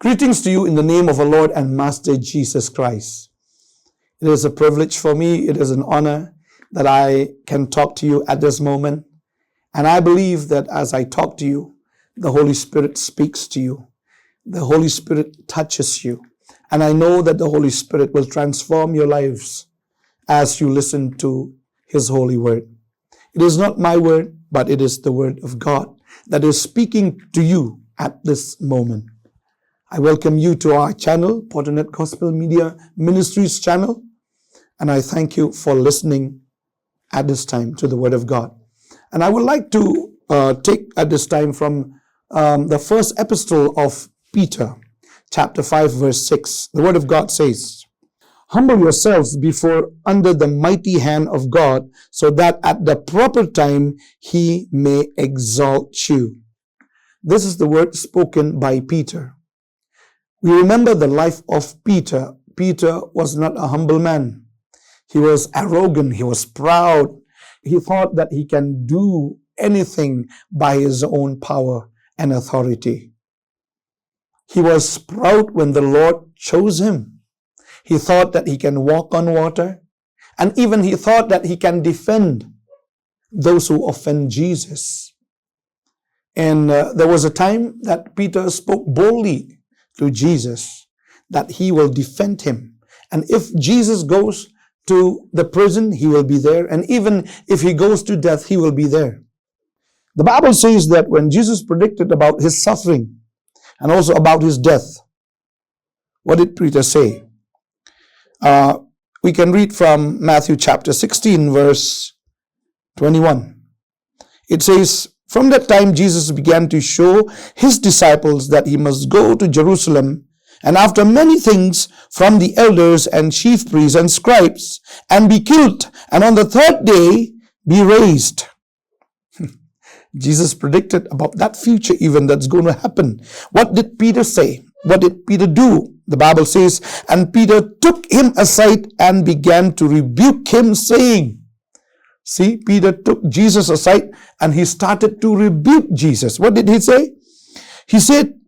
Greetings to you in the name of our Lord and Master Jesus Christ. It is a privilege for me, it is an honor that I can talk to you at this moment. And I believe that as I talk to you, the Holy Spirit speaks to you. The Holy Spirit touches you. And I know that the Holy Spirit will transform your lives as you listen to His holy word. It is not my word, but it is the word of God that is speaking to you at this moment. I welcome you to our channel, Potternet Gospel Media Ministries channel, and I thank you for listening at this time to the Word of God. And I would like to take at this time from the first epistle of Peter, chapter 5, verse 6. The Word of God says, "Humble yourselves under the mighty hand of God, so that at the proper time He may exalt you." This is the word spoken by Peter. We remember the life of Peter. Peter was not a humble man. He was arrogant. He was proud. He thought that he can do anything by his own power and authority. He was proud when the Lord chose him. He thought that he can walk on water, and even he thought that he can defend those who offend Jesus. And there was a time that Peter spoke boldly to Jesus that he will defend him. And if Jesus goes to the prison, he will be there. And even if he goes to death, he will be there. The Bible says that when Jesus predicted about his suffering and also about his death, what did Peter say? We can read from Matthew chapter 16, verse 21. It says, "From that time Jesus began to show his disciples that he must go to Jerusalem, and after many things from the elders and chief priests and scribes, and be killed, and on the third day be raised." Jesus predicted about that future event that's going to happen. What did Peter say? What did Peter do? The Bible says, "And Peter took him aside and began to rebuke him, saying," see, Peter took Jesus aside and he started to rebuke Jesus. What did he say? He said,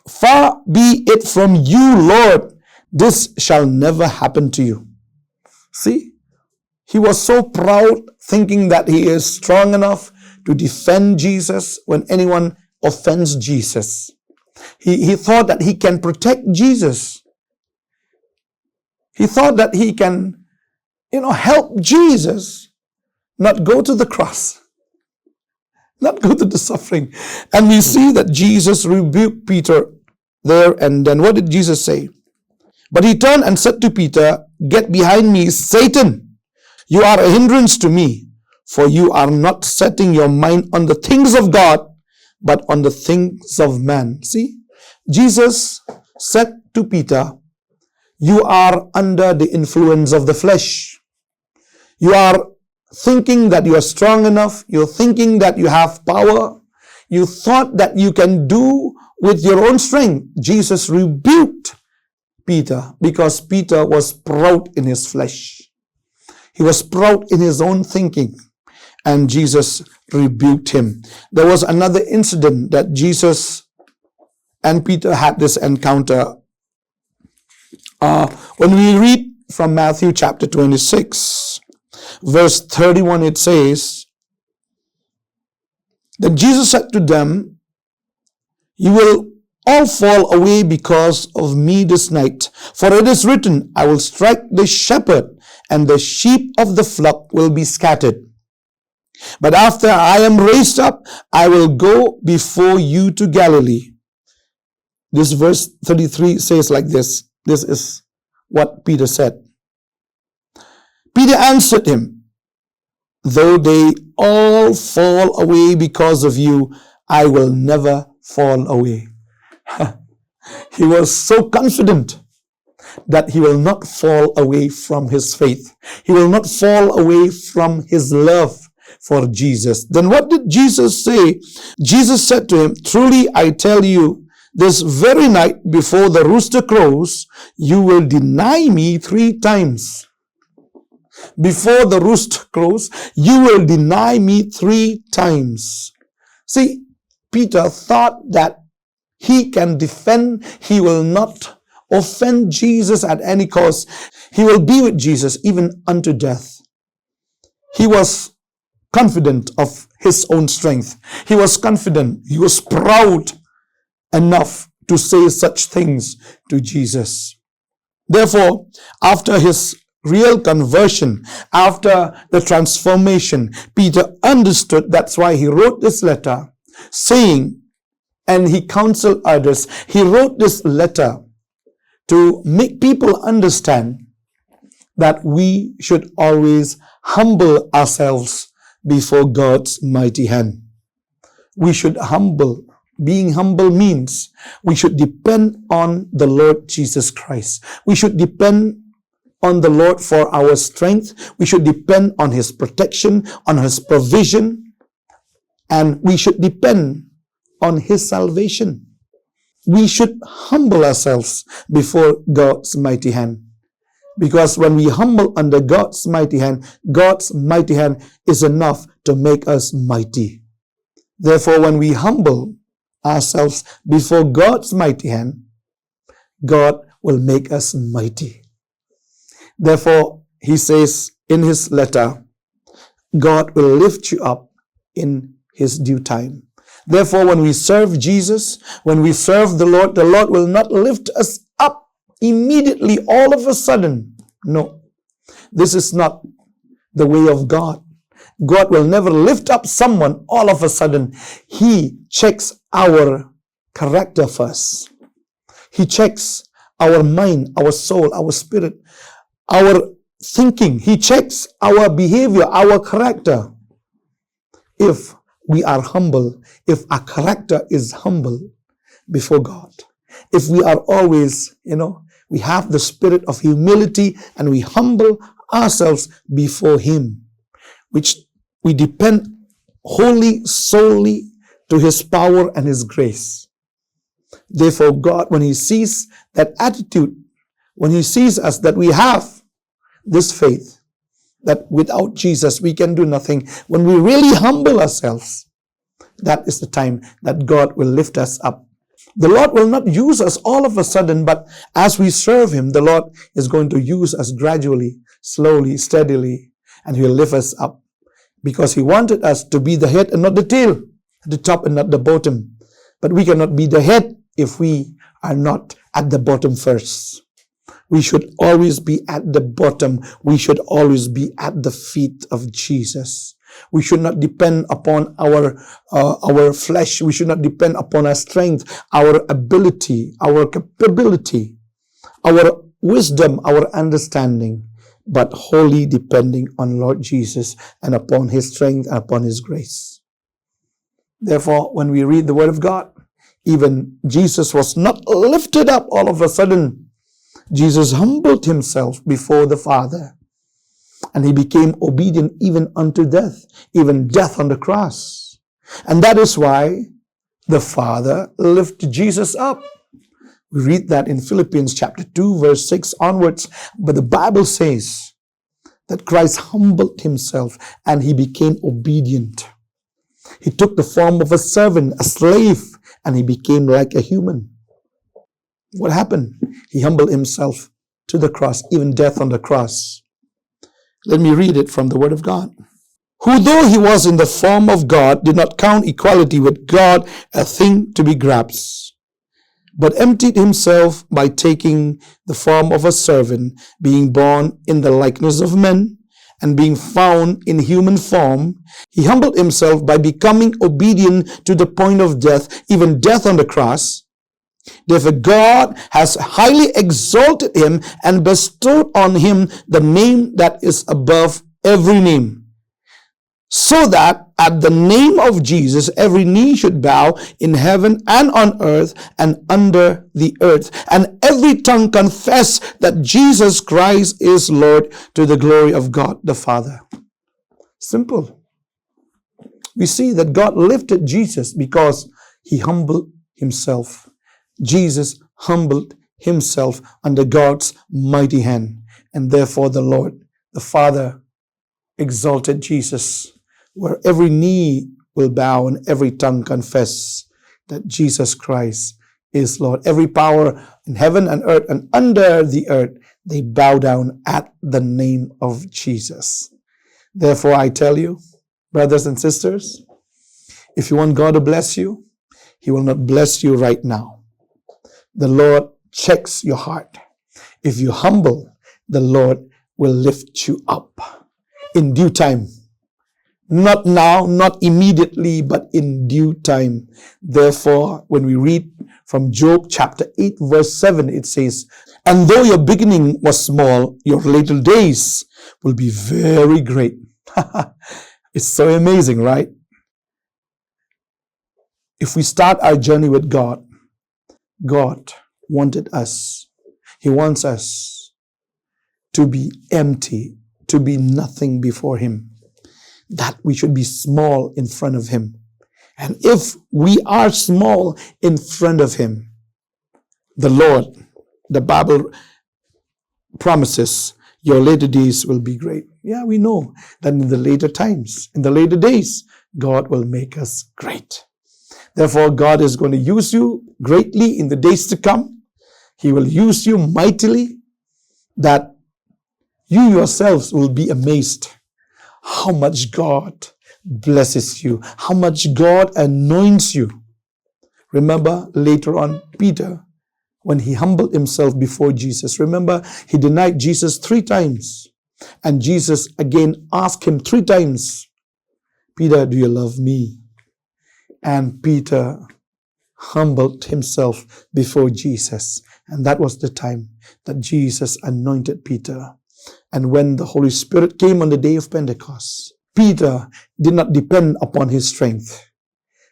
"Far be it from you, Lord, this shall never happen to you." See, he was so proud, thinking that he is strong enough to defend Jesus when anyone offends Jesus. He thought that he can protect Jesus. He thought that he can, help Jesus not go to the cross, not go to the suffering. And we see that Jesus rebuked Peter there, and then what did Jesus say? "But he turned and said to Peter, 'Get behind me, Satan. You are a hindrance to me, for you are not setting your mind on the things of God, but on the things of man.'" See, Jesus said to Peter, "You are under the influence of the flesh. You are thinking that you are strong enough. You're thinking that you have power. You thought that you can do with your own strength." Jesus rebuked Peter because Peter was proud in his flesh. He was proud in his own thinking, and Jesus rebuked him. There was another incident that Jesus and Peter had this encounter. When we read from Matthew chapter 26, verse 31, it says, "Then Jesus said to them, 'You will all fall away because of me this night. For it is written, I will strike the shepherd, and the sheep of the flock will be scattered. But after I am raised up, I will go before you to Galilee.'" This verse 33 says like this. This is what Peter said. Peter answered him, "Though they all fall away because of you, I will never fall away." He was so confident that he will not fall away from his faith. He will not fall away from his love for Jesus. Then what did Jesus say? Jesus said to him, "Truly I tell you, this very night before the rooster crows, you will deny me 3 times. Before the rooster crows, you will deny me 3 times. See, Peter thought that He can defend. He will not offend Jesus at any cost. He will be with Jesus even unto death. He was confident of his own strength. He was confident. He was proud enough to say such things to Jesus. Therefore, after his real conversion, after the transformation, Peter understood. That's why he wrote this letter saying, and he counseled others. He wrote this letter to make people understand that we should always humble ourselves before God's mighty hand. We should humble. Being humble means we should depend on the Lord Jesus Christ. We should depend on the Lord for our strength. We should depend on His protection, on His provision, and we should depend on His salvation. We should humble ourselves before God's mighty hand. Because when we humble under God's mighty hand is enough to make us mighty. Therefore, when we humble ourselves before God's mighty hand, God will make us mighty. Therefore, he says in his letter, God will lift you up in his due time. Therefore, when we serve Jesus, when we serve the Lord will not lift us up immediately, all of a sudden. No, this is not the way of God. God will never lift up someone all of a sudden. He checks our character first. He checks our mind, our soul, our spirit, our thinking. He checks our behavior, our character. If we are humble, if our character is humble before God, if we are always, we have the spirit of humility and we humble ourselves before Him, which we depend wholly, solely to His power and His grace. Therefore, God, when He sees that attitude, when He sees us that we have this faith, that without Jesus we can do nothing, when we really humble ourselves, that is the time that God will lift us up. The Lord will not use us all of a sudden, but as we serve Him, the Lord is going to use us gradually, slowly, steadily, and He will lift us up. Because He wanted us to be the head and not the tail, the top and not the bottom. But we cannot be the head if we are not at the bottom first. We should always be at the bottom. We should always be at the feet of Jesus. We should not depend upon our flesh. We should not depend upon our strength, our ability, our capability, our wisdom, our understanding, but wholly depending on Lord Jesus and upon His strength and upon His grace. Therefore, when we read the Word of God, even Jesus was not lifted up all of a sudden. Jesus humbled Himself before the Father, and He became obedient even unto death, even death on the cross. And that is why the Father lifted Jesus up. We read that in Philippians chapter 2, verse 6 onwards. But the Bible says that Christ humbled Himself and He became obedient. He took the form of a servant, a slave, and He became like a human. What happened? He humbled Himself to the cross, even death on the cross. Let me read it from the Word of God. Who, though He was in the form of God, did not count equality with God a thing to be grasped, but emptied Himself by taking the form of a servant, being born in the likeness of men, and being found in human form. He humbled Himself by becoming obedient to the point of death, even death on the cross. Therefore, God has highly exalted Him and bestowed on Him the name that is above every name, so that at the name of Jesus every knee should bow in heaven and on earth and under the earth, and every tongue confess that Jesus Christ is Lord, to the glory of God the Father. Simple. We see that God lifted Jesus because He humbled Himself. Jesus humbled Himself under God's mighty hand, and therefore the Lord, the Father, exalted Jesus, where every knee will bow and every tongue confess that Jesus Christ is Lord. Every power in heaven and earth and under the earth, they bow down at the name of Jesus. Therefore, I tell you, brothers and sisters, if you want God to bless you, He will not bless you right now. The Lord checks your heart. If you humble, the Lord will lift you up in due time. Not now, not immediately, but in due time. Therefore, when we read from Job chapter 8, verse 7, it says, "And though your beginning was small, your later days will be very great." It's so amazing, right? If we start our journey with God, God wanted us. He wants us to be empty, to be nothing before Him, that we should be small in front of Him. And if we are small in front of Him, the Lord, the Bible promises, your later days will be great. Yeah, we know that in the later times, in the later days, God will make us great. Therefore, God is going to use you greatly in the days to come. He will use you mightily, that you yourselves will be amazed how much God blesses you, how much God anoints you. Remember later on, Peter, when he humbled himself before Jesus, remember he denied Jesus 3 times. And Jesus again asked him 3 times, "Peter, do you love me?" And Peter humbled himself before Jesus. And that was the time that Jesus anointed Peter. And when the Holy Spirit came on the day of Pentecost, Peter did not depend upon his strength,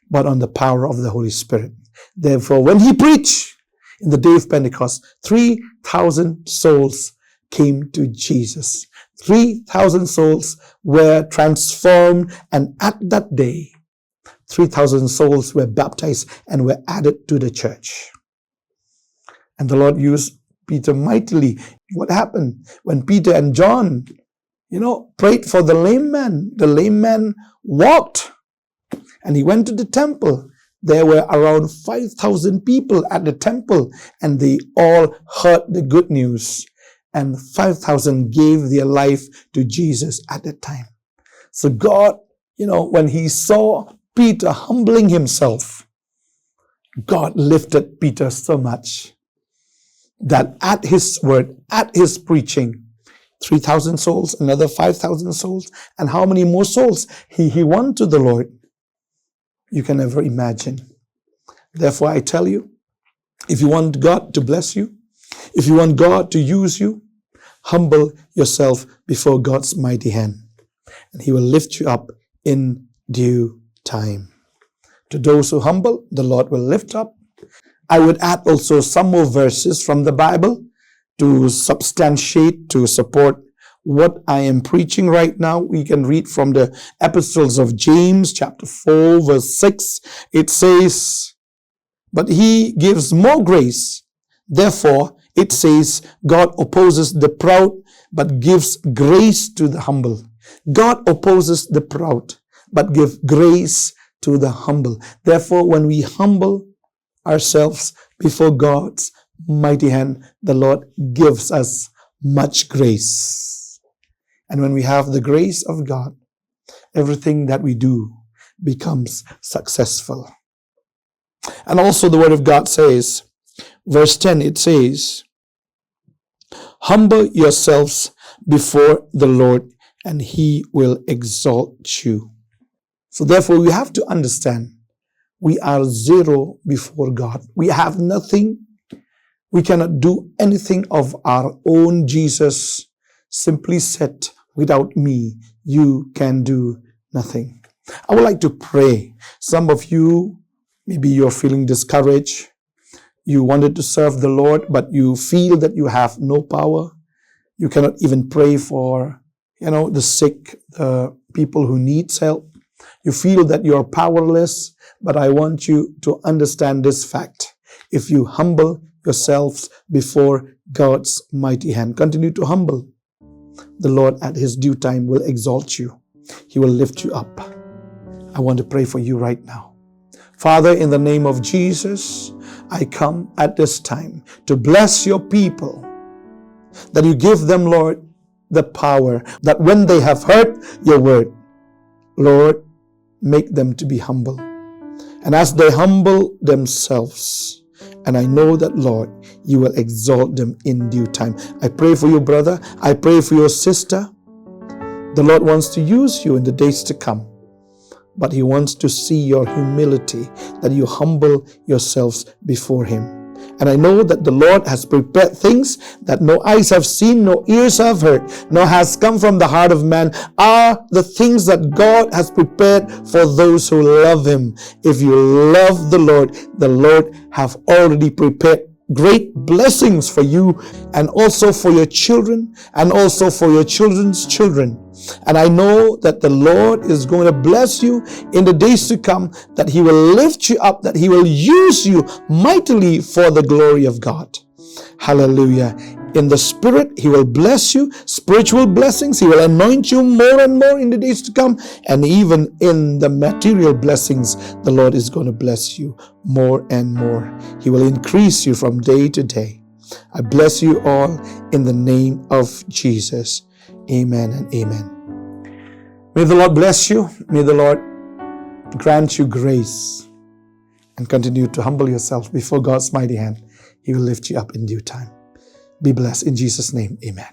but on the power of the Holy Spirit. Therefore, when he preached in the day of Pentecost, 3,000 souls came to Jesus. 3,000 souls were transformed, and at that day, 3,000 souls were baptized and were added to the church. And the Lord used Peter mightily. What happened when Peter and John, prayed for the lame man? The lame man walked, and he went to the temple. There were around 5,000 people at the temple, and they all heard the good news. And 5,000 gave their life to Jesus at that time. So God, when He saw Peter humbling himself, God lifted Peter so much that at His word, at His preaching, 3,000 souls, another 5,000 souls, and how many more souls he won to the Lord, you can never imagine. Therefore, I tell you, if you want God to bless you, if you want God to use you, humble yourself before God's mighty hand, and He will lift you up in due time. To those who humble, the Lord will lift up. I would add also some more verses from the Bible to substantiate, to support what I am preaching right now. We can read from the epistles of James, chapter 4, verse 6. It says, "But He gives more grace. Therefore, it says, God opposes the proud, but gives grace to the humble." God opposes the proud, but gives grace to the humble. Therefore, when we humble ourselves before God's mighty hand, the Lord gives us much grace. And when we have the grace of God, everything that we do becomes successful. And also the Word of God says, verse 10, it says, "Humble yourselves before the Lord, and He will exalt you." So therefore, we have to understand, we are zero before God. We have nothing. We cannot do anything of our own. Jesus simply said, "Without me, you can do nothing." I would like to pray. Some of you, maybe you're feeling discouraged. You wanted to serve the Lord, but you feel that you have no power. You cannot even pray for, the sick, the people who need help. You feel that you're powerless, but I want you to understand this fact. If you humble yourselves before God's mighty hand, continue to humble, the Lord at His due time will exalt you. He will lift you up. I want to pray for you right now. Father, in the name of Jesus, I come at this time to bless your people, that you give them, Lord, the power, that when they have heard your word, Lord, make them to be humble. And as they humble themselves, and I know that, Lord, you will exalt them in due time. I pray for you, brother. I pray for your sister. The Lord wants to use you in the days to come, but He wants to see your humility, that you humble yourselves before Him. And I know that the Lord has prepared things that no eyes have seen, no ears have heard, nor has come from the heart of man, are the things that God has prepared for those who love Him. If you love the Lord have already prepared great blessings for you, and also for your children, and also for your children's children. And I know that the Lord is going to bless you in the days to come, that He will lift you up, that He will use you mightily for the glory of God. Hallelujah. In the Spirit, He will bless you, spiritual blessings. He will anoint you more and more in the days to come. And even in the material blessings, the Lord is going to bless you more and more. He will increase you from day to day. I bless you all in the name of Jesus. Amen and amen. May the Lord bless you. May the Lord grant you grace, and continue to humble yourself before God's mighty hand. He will lift you up in due time. Be blessed in Jesus' name. Amen.